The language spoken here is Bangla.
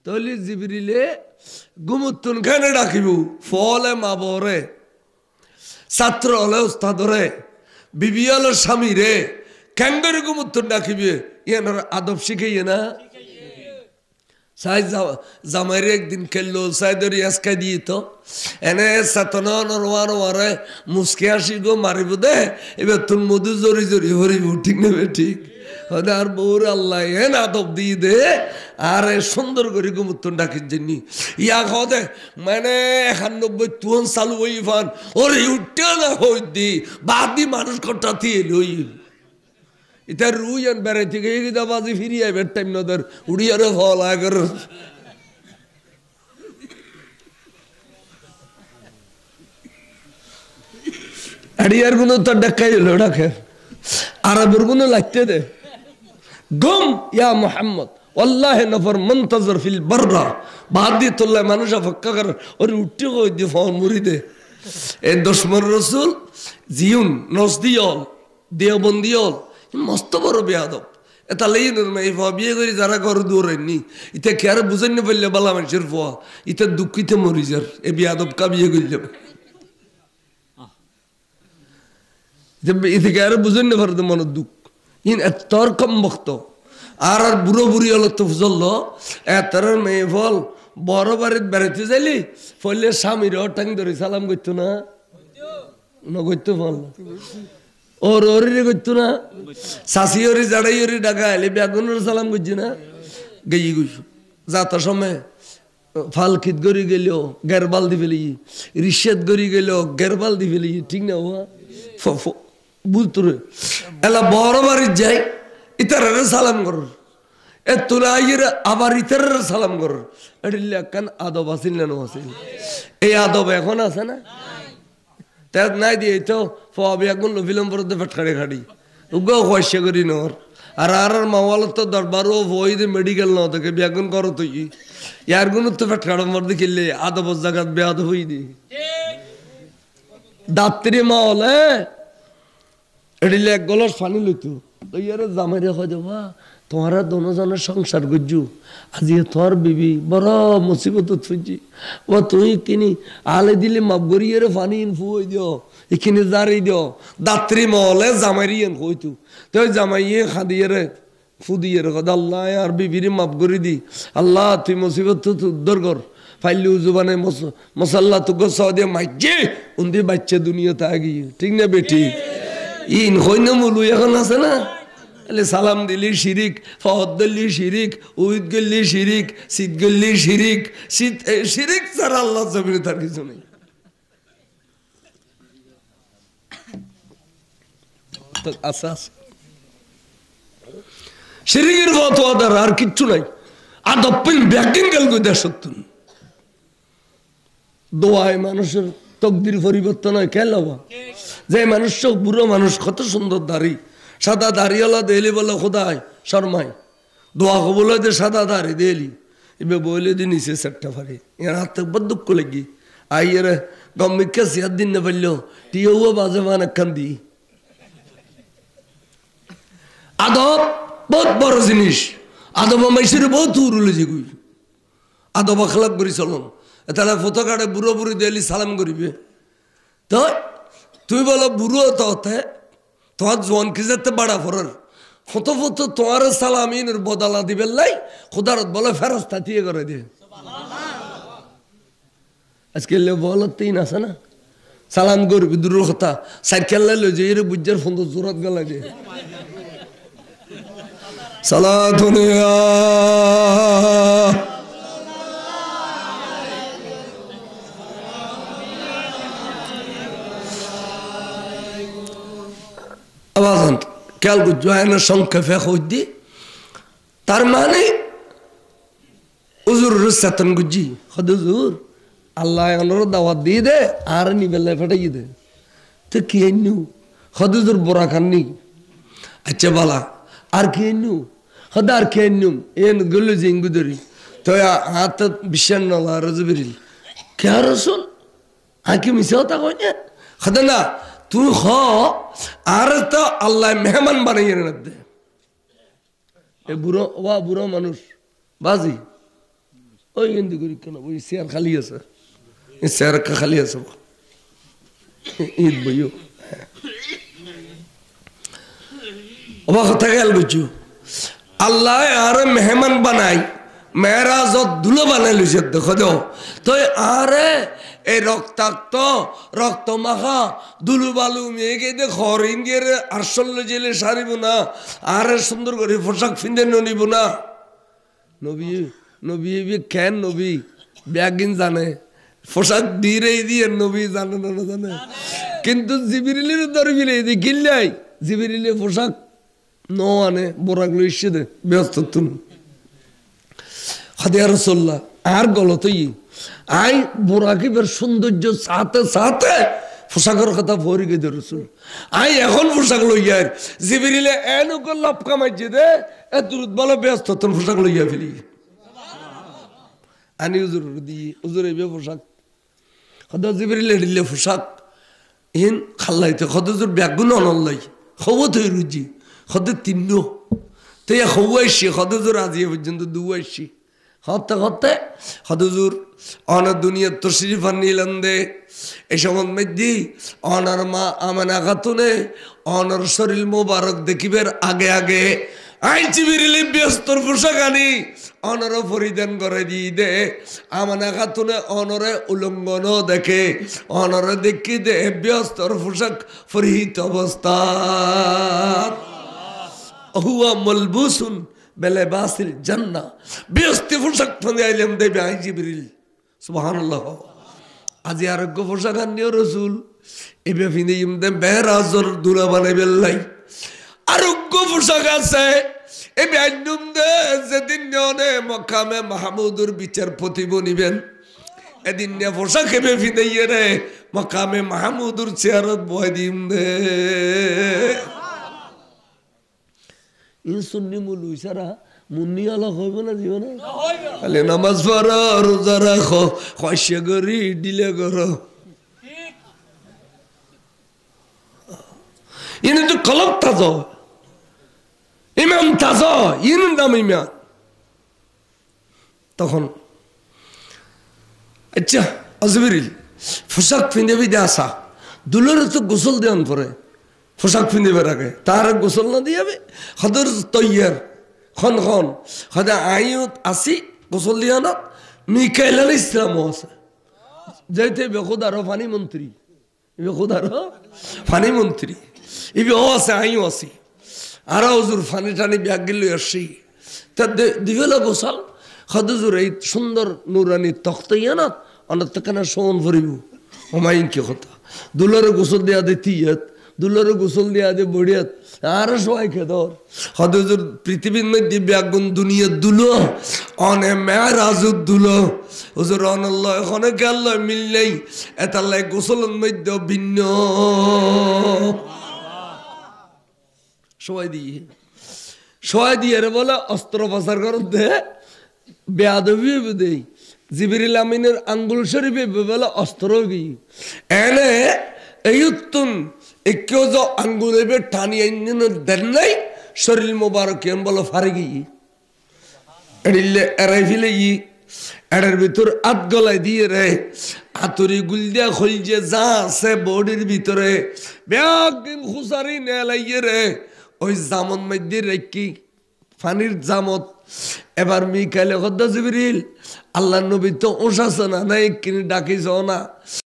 তাহলে জিবরিলে গুমুত্তুন কেন ডাকিব ফলে মা বরে ছাত্র হলে উস্তাদ রে বিবি হলো স্বামী রে ক্যাঙ্গরে গুমুত্তুন ডাকিবে ইয়ানোর আদব শিখাইয়ে না সাই জামাইরে একদিন খেললো সাইদরি আজকে দিয়ে তো এনে চেতনা নরওয়ার ওয়ারে মুসকে আসি গো মারিব দে এবার তোর মধু জরি জরি হরিব ঠিক নেবে ঠিক আর বউর আল্লাহ এন আদব দিয়ে দে আর সুন্দর করে গুমুত্তন ডাকির জন্য ইয়া দে মানে 91 তুন চালু হই ফান ওরে উঠতে না হই দি বাদ দি মানুষ কটা দিয়ে লই এটা রুই আন বেড়াই থেকে এই বাজি ফিরিয়ে বের টাইম নদের উড়িয়ারে ফল আগর আড়িয়ার গুলো তো ডাকাই হলো ডাকে আরবের গুলো লাগতে দে গম ইয়া মোহাম্মদ والله نفر منتظر في البرة بعد طلع মানুষ অপেক্ষা করে ওরে উঠতে কই দি ফোন মুরিদে এই দুশমন রাসূল জিউন নসদিয়ল দেওবন্দিয়ল মস্ত বড় বেয়াদব এটা লেইনুর মাই বিয়ে করি যারা ঘর দূরেননি ইতে কি আর বুঝেন না বললে বালা মানুষের ফোয়া ইতে দুঃখিতে মরিজার এ বেয়াদব কা বিয়ে করিল ইতে কি আর বুঝেন না পারদ মন দুঃখ ইন এতর কম বক্ত আর আর বুড়ো বুড়ি হলো তো ফুজল এতর মেয়ে ফল বড় বাড়িতে বেড়াইতে যাইলি ফলে স্বামীর টাং ধরে সালাম করতো না করতো ফল ওর ওরে করতো না শাশি ওরে জাড়াই ওরে ডাকা এলে বেগুনের সালাম করছি না গেই গইছো যাতার সময় ফালকিত গড়ি গেল গেরবাল দি ফেলি রিশেদ গড়ি গেল গেরবাল দি ফেলি ঠিক না হওয়া বুঝতো রে এলা বড় বাড়ির যাই ইতারে সালাম কর এ তোরা আইয়ের আবার ইতারে সালাম কর এডিলে কান আদব আসিল না আসিল এই আদব এখন আছে না তার নাই দিয়ে তো ফবি আগুন বিলম্বর ফটকাড়ে খাড়ি উগো খয়সা করি নর আর আর মাওয়াল তো দরবারও হই দে মেডিকেল ন থেকে বেগুন করো তুই ইয়ার গুণ তো ফটকাড় মর্দি খেললে আদব জায়গাত বেয়াদ হই দি দাত্রি মাওলে এডিলে এক গলাস পানি লইতো তো ইয়ারে জামাইরে কই দেবা তোমারা দোনোজনের সংসার গজ্জু আজি তোর বিবি বড় মুসিবত থুজি ও তুই কিনি আলে দিলে মাপ গরিয়ে পানি ফুই দিও এখানে জারি দিও দাত্রি মহলে জামাইরিয়েন কইতু তো জামাইয়ে খাদিয়ে রে ফুদিয়ে রে কদ আল্লাহ আর বিবিরে মাপ গরি দি আল্লাহ তুই মুসিবত তো উদ্ধার কর ফাইলু জুবানে মসাল্লা তো গোসা দিয়ে মাইজে উন্দি বাচ্চা দুনিয়াতে আগি ঠিক না বেটি ইন হইনা মুলু এখন আছে না এলে সালাম দিলি শিরিক ফহদ দিলি শিরিক উইদ গল্লি শিরিক শীত গল্লি শিরিক শীত শিরিক ছাড়া আল্লাহ জমিনে তার কিছু নেই শিরিকের মতো আদার আর কিচ্ছু নাই আদপ্পিন ব্যাকিং গেল দেশ দোয়ায় মানুষের তকদির পরিবর্তন হয় কেন যে মানুষ বুড়ো মানুষ কত সুন্দর দাড়ি সাদা দাড়িওয়ালা দেলি বলে খোদায় শর্মায় দোয়া কবল যে সাদা দাড়ি দেলি এবার বলে দিয়ে নিচে চারটা ফাড়ি এর হাত থেকে বড় দুঃখ লাগি আইয়ের গম্মিকা সিয়ার দিন না পারল টিও বাজে মান একখান দি আদব বহুত বড় জিনিস আদব মাইসের বহুত উড়লে যে গুই আদব আখলাক করি চলন তাহলে ফটো কাটে বুড়ো বুড়ি দেলি সালাম করিবে তো তুই বলো বুড়ো তো তোমার জোয়ান কি যেতে বাড়া ফরার ফটো ফটো তোমার সালামিনের বদলা দিবে লাই খুদারত বলে ফেরস্তা দিয়ে করে দিয়ে আজকে বল তিন আছে না সালাম করবি দূরের কথা সাইকেল লাইলো যে এর বুঝার ফোন জোরাত গেলা দিয়ে সালাতুনিয়া আওয়াজ খেয়াল করছো আয়নার সংক্ষেপে হইদি তার মানে হুজুর চেতন গুজি হুজুর আল্লাহ এনার দাওয়াত দিয়ে দে আর নিবেলা ফেটাই দে তো কি আইনু হুজুর বড়া খাননি আচ্ছা বালা আর কি আইনু হদ আর কি আইনু এন গলু জিঙ্গু ধরি তো হাত বিশ্বাস নলা রজবিরিল কে রসুল আকি মিশাও তা কই না হদ না তুই হ আর তো আল্লাহ মেহমান বানাইয়ে না দে এ বুড়ো মানুষ বাজি ওই কিন্তু করি কেন ওই চেয়ার খালি আছে চেয়ার খালি আছে ঈদ বইও অবাক কথা খেয়াল করছো আল্লাহ আরে মেহমান বানাই মেহরাজত দুলো বানাই লইছে দেখো দাও তো আরে এই রক্তাক্ত রক্ত মাখা দুলু বালু মেয়েকে দে হরিণ গিয়ে আরশল্য জেলে সারিব না আরে সুন্দর করে পোশাক ফিন্দে নিব না নবী নবী কেন নবী ব্যাগিন জানে পোশাক দিয়ে নবী জানে না জানে কিন্তু জিবিরিলের দরবিলে গিল্লাই জিবিরিলে পোশাক নো আনে বোরাক লইছে দে ব্যস্ত তুমি হাদিয়া রাসূলুল্লাহ আর গলতই আই বোরাকিবের সৌন্দর্য সাথে সাথে পোশাকের কথা ভরি গেছে রসুল আই এখন পোশাক লইয়া জিবিরিলে এনুক লাভ কামাইছে দে এত ভালো ব্যস্ত তোর পোশাক লইয়া ফেলি আনি উজুর দি উজুর এবে পোশাক খদা জিবিরিলে দিলে পোশাক ইন খাল্লাইতে খদজুর ব্যাগুন অনল্লাই খবর তৈ রুজি খদে তিন্ন তুই হওয়াইছি খদজুর আজি পর্যন্ত দুয়াইছি হতে হতে হদুজুর অনার দুনিয়ার তশরিফ নিলেন দে এই সময় মধ্যে অনার মা আমানা খাতুনে অনার শরীর মোবারক দেখিবের আগে আগে আই জিবিরিলে ব্যস্তর পোশাক আনি অনর পরিধান করে দিয়ে দে আমানা খাতুনে অনরে উলঙ্গন দেখে অনরে দেখি দে ব্যস্তর পোশাক পরিহিত অবস্থা হুয়া মলবুসুন বেলেবাসিল জান্নাহ ব্যস্ত পোশাক ফোনে আইলাম দেবে আই জিবরিল সুবহানাল্লাহ আজি আরোগ্য পোশাক আনিও রসুল এবে ফিনে ইমদে বেরাজর দুলা বানাইবেল লাই আরোগ্য পোশাক আছে এবে আইনুম দে যেদিন নিয়নে মকামে মাহমুদুর বিচারপতি বনিবেন এদিন নিয়ে পোশাক এবে ফিনে রে মকামে মাহমুদুর চেয়ারত বয় দিম দে সুন্নি মুলু ইসারা মুন্নি আলা হইব না জীবন খালি নামাজ পড়ো রোজা রাখো খসে করি ডিলে করো ইনি তো কলব তাজ ইমাম তাজ ইন নাম ইমাম তখন আচ্ছা আজবিরিল পোশাক ফিন্দে বিদে আসা দুলের তো গোসল দেন পরে পোশাক ফিন্দিবার আগে তার গোসল না দিয়াবে হদর তৈয়ার খন খন হদা আইয়ত আসি গোসল দিয়া না মিকাইল আলাইহিস সালামও আছে যাইতে বেখুদার ফানি মন্ত্রী বেখুদার ফানি মন্ত্রী ইবি ও আছে আইও আসি আর হুজুর ফানি টানি ব্যাগ গিল আসি তা দিবেলা গোসল হদজুর এই সুন্দর নুরানি তখতাইয়া না অনত কেন শোন ভরিব ওমাইন কি কথা দুলারে গোসল দেয়া দিতিয়াত দুলারে গোসল দেয়া দে বড়িয়াত আর সবাই খেদর হদজুর পৃথিবীর মধ্যে ব্যাগুন দুনিয়া দুলো অনে মেরাজুদ দুলো হুজুর অনাল্লাহ এখানে গেল মিল নেই এতাল্লাই গোসলের মধ্যে ভিন্ন সবাই দিয়ে রে বলে অস্ত্র প্রচার কর দে বেয়াদবি দেই জিবরিল আমিনের আঙ্গুল শরীফে বলে অস্ত্র গিয়ে এনে এইতুন কেউ যে আঙ্গুলে টানিয়ে দেন নাই শরীর মোবারক এম বলো ফারে গিয়ে এড়িলে এড়াই ফেলে ই এড়ের ভিতর আত গলায় দিয়ে রে আতুরি গুল দিয়া খলছে যা আছে বডির ভিতরে ব্যাগিন খুসারি নেলাইয়ে রে ওই জামন মধ্যে রেখি ফানির জামত এবার মিকাইলে খদ্দা জিবরিল আল্লাহ নবী তো ওষাছে না নাই কিনে ডাকিছ না